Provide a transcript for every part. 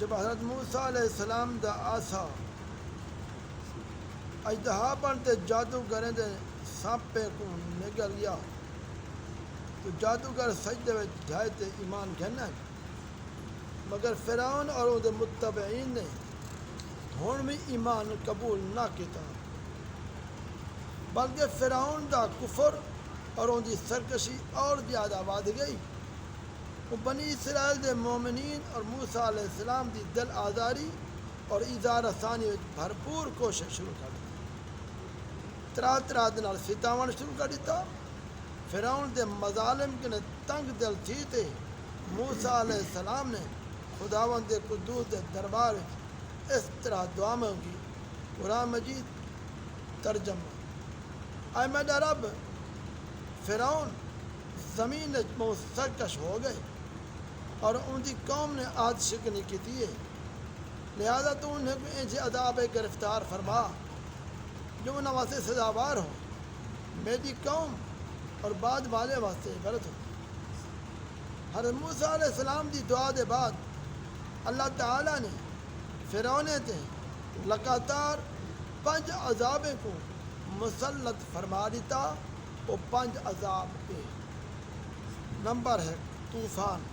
جب حضرت موسیٰ علیہ السلام دا آسا اجدہا بنتے جادوگریں دے سانپے کو نگل گیا تو جادوگر سجدے میں جائے تے ایمان کہنا ہے، مگر فرعون اور ان دے متبعین نے ہون بھی ایمان قبول نہ کیتا، بلکہ فرعون دا کفر اور ان دی سرکشی اور زیادہ بڑھ گئی۔ وہ بنی اسرائیل دے مومنین اور موسیٰ علیہ السلام دی دل آزاری اور ایذا رسانی بھرپور کوشش شروع کر دی، ترا دن ستاون شروع کر دیتا۔ فرعون دے مظالم کے تنگ دل تھی تے موسیٰ علیہ السلام نے خداوند دے قدوس دے دربار اس طرح دعا مانگی۔ قرآن مجید ترجمہ: اے میرا رب، فرعون زمین میں سرکش ہو گئے اور ان کی قوم نے آج شکنی کی تھی، لہذا تو انہیں ان سے عذاب گرفتار فرما جو انہوں واسطے سزاوار ہو، میری قوم اور بعد والے واسطے عبرت ہو۔ حضرت موسیٰ علیہ السلام دی دعا دے بعد اللہ تعالیٰ نے فرعون تے لگاتار 5 عذابیں کو مسلط فرما دیتا۔ وہ 5 عذاب کے نمبر ہے: طوفان،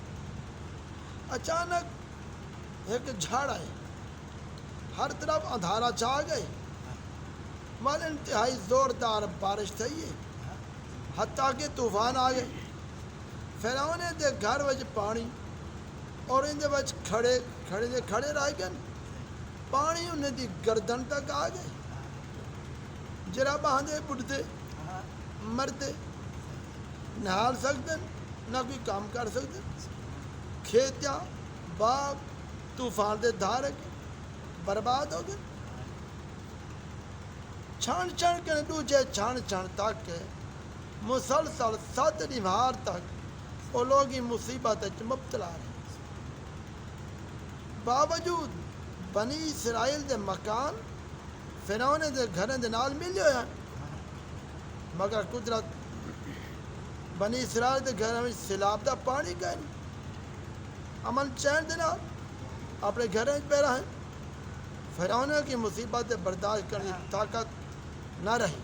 اچانک ایک جھاڑ آئے، ہر طرف اندھارا چھا گئے، مال انتہائی زوردار بارش تھی، حتیٰ کہ طوفان آ گئے۔ فرعون دے گھر وچ پانی اور ان دے وچ کھڑے رہ گئے، پانی انہیں دی گردن تک آ گئے، جرا باندھے بڑھتے مرتے، نہال سکتے نہ کوئی کام کر سکتے، کھیتیاں باغ طوفان دے دھارے برباد ہو گئے۔ چھان کے دوجے چھان تک مسلسل 7 دیوار تک وہ لوگ مصیبت مبتلا رہے۔ باوجود بنی اسرائیل دے مکان فرعون دے گھریں دے نال ملے ہوئے، مگر قدرت بنی اسرائیل دے گھروں میں سیلاب دا پانی گئے، امن چین دے نال اپنے گھریں پہ رہے۔ فرعون کی مصیبت برداشت کرنے کی طاقت نہ رہی،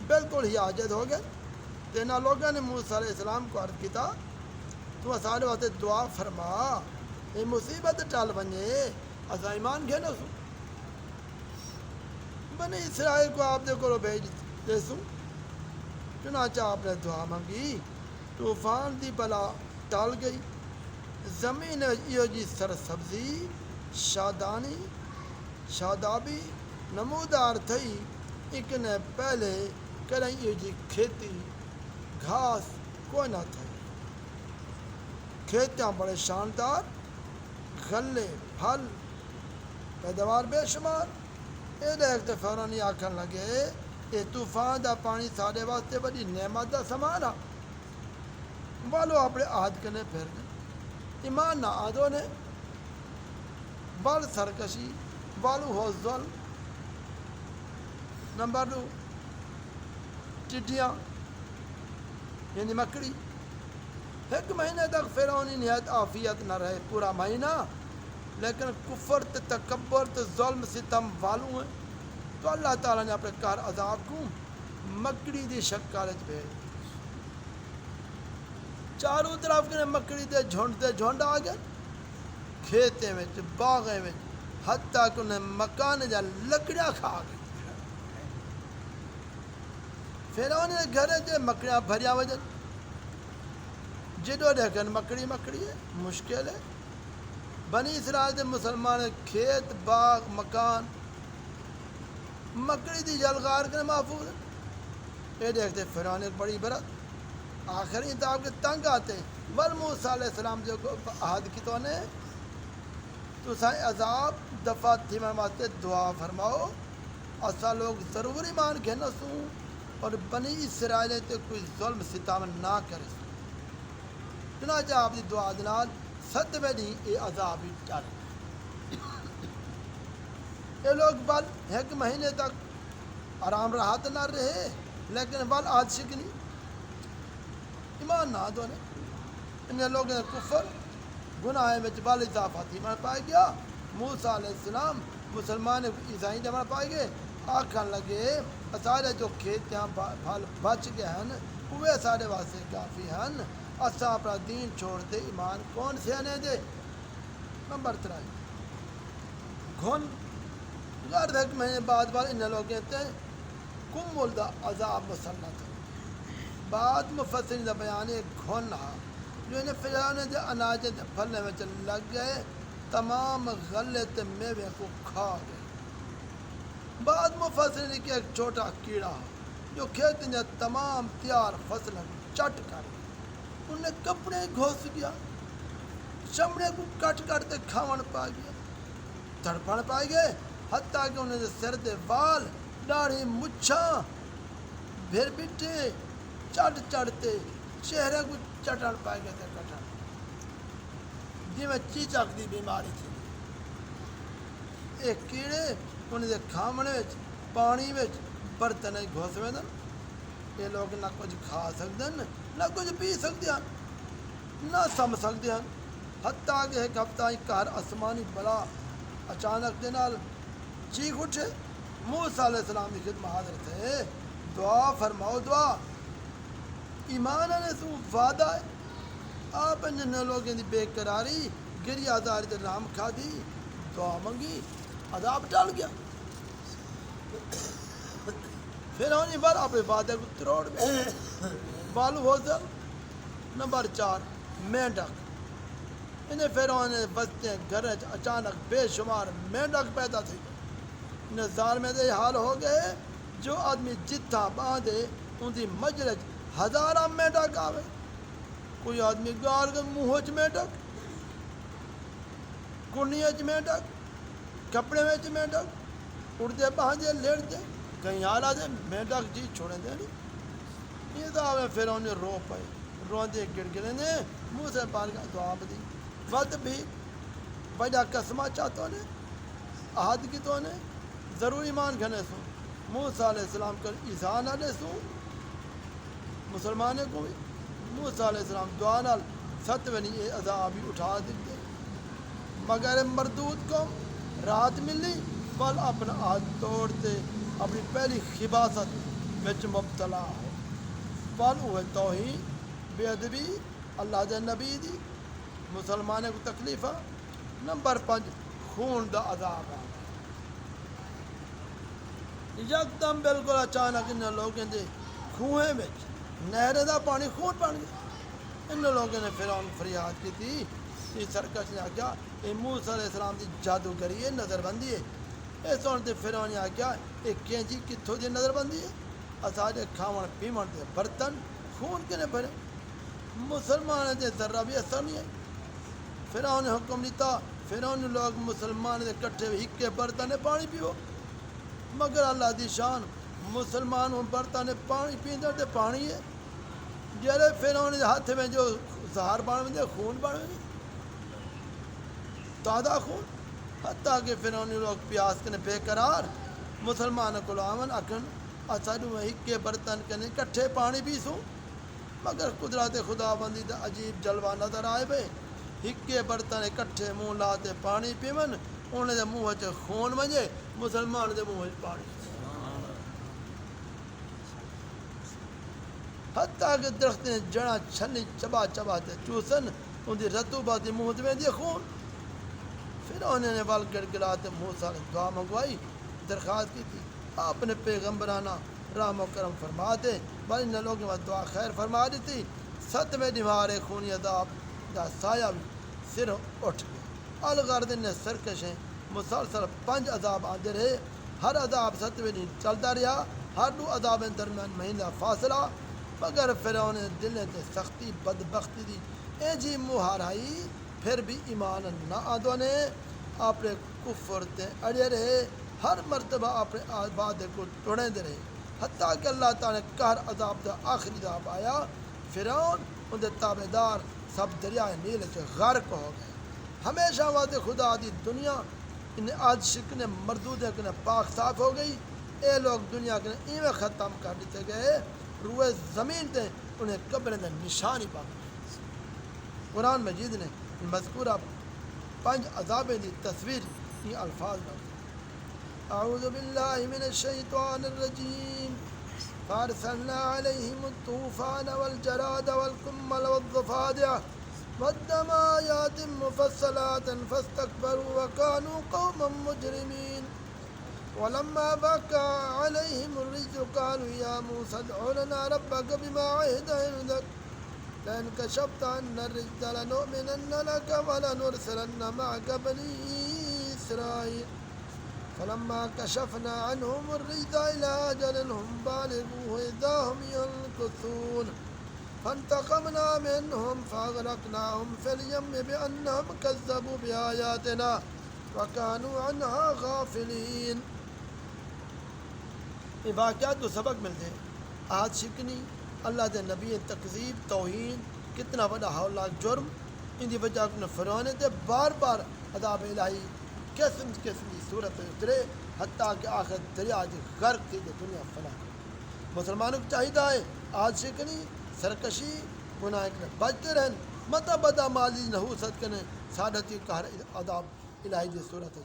بالکل ہی عاجز ہو گئے۔ تینا لوگوں نے موسیٰ علیہ السلام کو عرض کیتا، تو سارے واسطے دعا فرما، یہ مصیبت ٹال بنے، اسا ایمان گھنے سو۔ بنی اسرائیل کو آپ دے کو بھیج دے سو، چنانچہ آپ نے دعا مانگی، طوفان دی بلا ٹال گئی، زمین یہ جی سرسبزی شادابی نمودار تھی، ایک نے پہلے کریں یہ جی کھیتی گھاس کوئی نہ تھی، کھیتیاں بڑے شاندار، غلے پھل پیداوار بے شمار۔ یہ دیکھتے فوراً ہی آکھن لگے، یہ طوفان دا پانی سارے واسطے بڑی نعمت دا سامان آ، والو اپنے عہد کنے پھر گئے، ایمان نہ آدھو نے، بل سرکشی والو ہو ظلم۔ نمبر 2، ٹڈیاں یعنی مکڑی۔ 1 مہینے تک فرعونی نہایت عافیت نہ رہے، پورا مہینہ، لیکن کفر تے تکبر تے ظلم ستم والو ہیں، تو اللہ تعالیٰ نے اپنے کار عذاب کو مکڑی دی شکل وچ بھیج، چاروں طرف کے مکڑی دے جھنڈ آ گئے، کھیتے میں باغیں میں، حتیٰ کہ انہیں مکان جا لکڑیاں کھا گئے۔ فرعون نے گھرے تے مکڑیاں بھریا وجہ، جدو دیکھن مکڑی ہے، مشکل ہے۔ بنی اسرائیل دے مسلمان کھیت باغ مکان مکڑی دی جلغار کے محفوظ ہے۔ یہ دیکھتے فرعون ایک بڑی برت، آخری انتہا کے تنگ آتے ہیں، بل موسیٰ علیہ السلام جو عہد کی تو نے تو سائیں عذاب دفعہ تھیمہ واسطے دعا فرماؤ، اسا لوگ ضرور ایمان گھنے سوں اور بنی اسرائیل تے کوئی ظلم ستم نہ کرے۔ چنانچہ آپ دی دعا دنال 7ویں دن یہ عذاب ہی ٹل۔ یہ لوگ بل 1 مہینے تک آرام راحت نہ رہے، لیکن بل آج شکنی ایمان نہ دو نے، ان لوگوں نے کفر گناہ میں بال اضافاتی من پائے گیا موسیٰ علیہ السلام مسلمان عیسائی دے من پائے گئے آکھن لگے سارے جو کھیت یہاں پھل بچ گئے ہیں وہ سارے واسطے کافی ہیں اساں اپنا دین چھوڑ دے ایمان کون سے آنے دے نمبر 3 گھن غرض ایک مہینے بعد ان لوگ کہتے ہیں کم ولدہ عذاب مسلط بعد مفسرین دا بیان ہے گھن جو انہیں فرعون دے اناج دے پھلنے میں لگ گئے تمام غلے تے میوے کو کھا گئے بعد مفسرین کہ ایک چھوٹا کیڑا جو کھیت نے تمام تیار فصلیں چٹ کر انہیں کپڑے گھوس گیا چمڑے کو کٹ کرتے کھاون پا گیا تڑپن پائے گئے حتیٰ کہ انہیں سر دے وال داڑھی مچھاں بھر بٹھے چٹ چڑھتے چہرے کو چٹن پائے گئے تھے کٹن جی میں چیچک دی بیماری تھی ایک کیڑے انہیں دے کھامنے پانی برتن گھوس میں یہ لوگ نہ کچھ کھا سکتے ہیں نہ کچھ پی سکتے ہیں نہ سم سکتے ہیں حتیٰ کہ ایک ہفتہ گھر آسمانی بلا اچانک دے نال چیخ اٹھے موسیٰ علیہ السلام کی خدمت حاضر تھے دعا فرماؤ دعا ایمان نے سو وعدہ ہے آپ جن لوگوں کی بے قراری گری آزاری تے نام کھا دی دعا منگی عذاب ٹل گیا پھر ہونی بار اپنے وعدے کو تروڑ گئے بالو ہوزل نمبر 4 مینڈک انہیں فرعون نے بستے گھر اچانک بے شمار مینڈک پیدا تھی انہیں زال میں دے حال ہو گئے جو آدمی جتھا باندھے ان دی مجرج ہزارہ مینڈک آوے کوئی آدمی گار کے منہ مینڈک کنی مینڈک کپڑے میں مینڈک اڑتے باندھے لیٹ دے کہیں حال آدھے مینڈک جی چھوڑیں دے نہیں یہ تو آوے فرعون نے رو پائے روندے گڑ گڑے نے منہ سے پار کا دعا بدی وقت بھی بڑا قسمہ چاہتوں نے عہد کی تو نے ضرور ایمان گھنے سو موسیٰ علیہ السلام کر ایزان علیہ سو مسلمانے کو بھی موسیٰ علیہ السلام دعا نال ستونی عذابی اٹھا دیتے مگر مردود کو رات ملی بل اپنا عہد توڑتے اپنی پہلی خباست وچ مبتلا ہو بل وہ توہین بے ادبی اللہ دے نبی دی مسلمانے کو تکلیف نمبر 5 خون دا عذاب ہے یکدم بالکل اچانک ان لوگوں نے کھوئے میں نہرے دا پانی خون بن گیا ان لوگوں نے فرعون فریاد کی تھی یہ سرکش نے آگیا اے موسیٰ علیہ السلام دی جادوگری ہے نظر بندی ہے اے سن تے فرعون نے آگیا اے کینجی کتھوں دی نظر بندی ہے اساڈے کھاون پیون دے برتن خون کنے بھرے مسلمان دے ذرہ بھی اثر نہیں ہے فرعون نے حکم دیتا فرعون نے لوگ مسلمان دے کٹھے ہکے برتن پانی پیو مگر اللہ دی شان مسلمان برتن پانی پیندے تے پانی ہے جڑے فرعون دے ہاتھ میں جو زہر بن دے خون بن دے تازہ خون حتیٰ کہ فرعون نے لوگ پیاس کنے بے قرار مسلمان کو آمن اکن اساڈو ہکے برتن کنے کٹھے پانی پیسوں مگر قدرت خدا بندی دا عجیب جلوہ نظر آئے بے ہکے برتن کٹھے منہ لاتے پانی پیون انہیں دے منہ وچ خون ونجے مسلمان دے منہ وچ پانی حتیٰ کہ درخت نے جڑا چھنی چبا چبا تے چوسن ان دی رطوبت دی منہ میں دی خون پھر انہوں نے ول گڑ گڑاتے موسیٰ نے دعا منگوائی درخواست کی تھی آپ نے پیغمبرانہ رحم و کرم فرما دے بل ان لوگوں میں دعا خیر فرما دی تھی 7ویں دیوارے خونی عذاب دا سایہ بھی سر اٹھ گیا الغرض نے سرکشیں مسلسل 5 عذاب آندے رہے ہر عذاب 7ویں دن چلتا رہا ہر 2 عذاب درمیان مہینہ فاصلہ مگر فرعون نے دل تے سختی بدبختی دی اے جی مہارائی پھر بھی ایمان نہ آدھو نے اپنے کفر تے اڑے رہے ہر مرتبہ اپنے وعدے کو توڑیں دے رہے حتیٰ کہ اللہ تعالیٰ نے قہر عذاب دا آخری عذاب آیا فرعون ان دے تابع دار سب دریائے نیل کے غرق ہو گئے ہمیشہ وعدے خدا دی دنیا انہیں آج شکنے مردود کنے پاک صاف ہو گئی اے لوگ دنیا کے ایویں ختم کر دیتے گئے روئے زمین تے انہیں قبریں دے نشانی پا گئے قرآن مجید نے مذکورہ 5 عذاب دی تصویر یہ الفاظ میں اعوذ باللہ من الشیطان الرجیم فارسلنا علیہم الطوفان والجراد والقمل والضفادع والدم آیات مفصلات فاستكبروا وكانوا قوما مجرمين ولما بكى عليهم الرجز قالوا يا موسى ادع لنا ربك بما عهد عندك لئن كشفت عنا الرجز لنؤمنن لك ولنرسلن معك بني إسرائيل فلما كشفنا عنهم الرجز إلى أجل هم بالغوه إذا هم ينكثون فانتقمنا منهم فأغرقناهم في اليم بأنهم كذبوا بآياتنا وكانوا عنها غافلين. یہ واقعات تو سبق ملتے ہیں آج شکنی اللہ دے نبی تکذیب توہین کتنا بڑا ہولناک جرم ان دی وجہ کو فرعون تے بار بار عذاب الہی قسم قسم کی صورت میں اترے حتیٰ کہ آخر دریا دی غرق تھی دنیا فنا مسلمانوں کو چاہیے آج شکنی سرکشی گناہ کرنے بچتے رہن متا بدا مالی نحوست کرنے سادتی قہر عذاب الہی دی صورت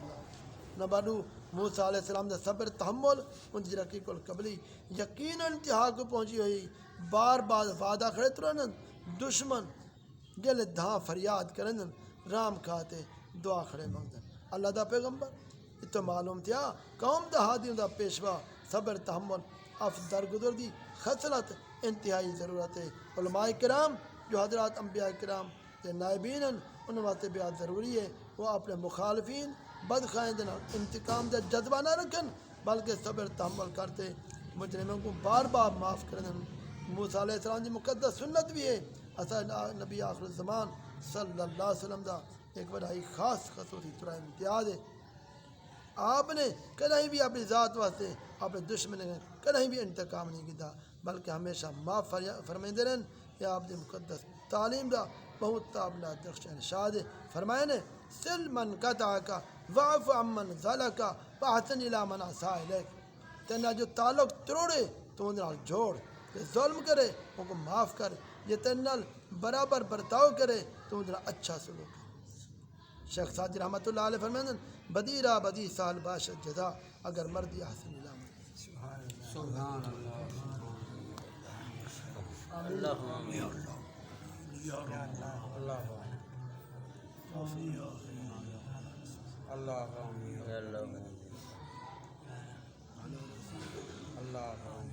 نمبر 2 موسیٰ علیہ السلام نے صبر تحمل ان کی رقیق القبلی یقین انتہا کو پہنچی ہوئی بار بار وعدہ کھڑے ترنن دشمن گل دھاں فریاد کرنن رام کھاتے دعا کھڑے مانگدن اللہ دا پیغمبر یہ تو معلوم تھا قوم دا ہادیوں دا پیشوا صبر تحمل اف درگزر دی خصلت انتہائی ضرورت ہے علماء کرام جو حضرات انبیاء کرام کے نائبین ان واسطے بہت ضروری ہے وہ اپنے مخالفین بدخائند انتقام دا جذبہ نہ رکھن بلکہ صبر تحمل کرتے مجرموں کو بار بار معاف کرنے موسیٰ علیہ السلام کی مقدس سنت بھی ہے اصل نبی آخر الزمان صلی اللہ علیہ وسلم دا ایک بڑائی خاص خصوصی طرح امتیاز ہے آپ نے کہیں بھی اپنی ذات واسطے اپنے دشمن نے کہیں بھی انتقام نہیں کیا بلکہ ہمیشہ معاف فرمائندے رہن یہ آپ نے مقدس تعلیم دا بہت تابلہ درخشن شاد فرمائے نے سل من قطع کا وعف عمن ظلکا وحسن الى من عصا الیک تینا جو تعلق تروڑے تو انہاں جوڑ یہ ظلم کرے ان کو معاف کر یہ تینا برابر برتاؤ کرے تو انہاں اچھا سلوک شیخ ساجد رحمۃ اللہ علیہ فرمائے بدیرہ بدی سال باشد جزا اگر مردی حسن الى من سبحان اللہ اللہم اللہ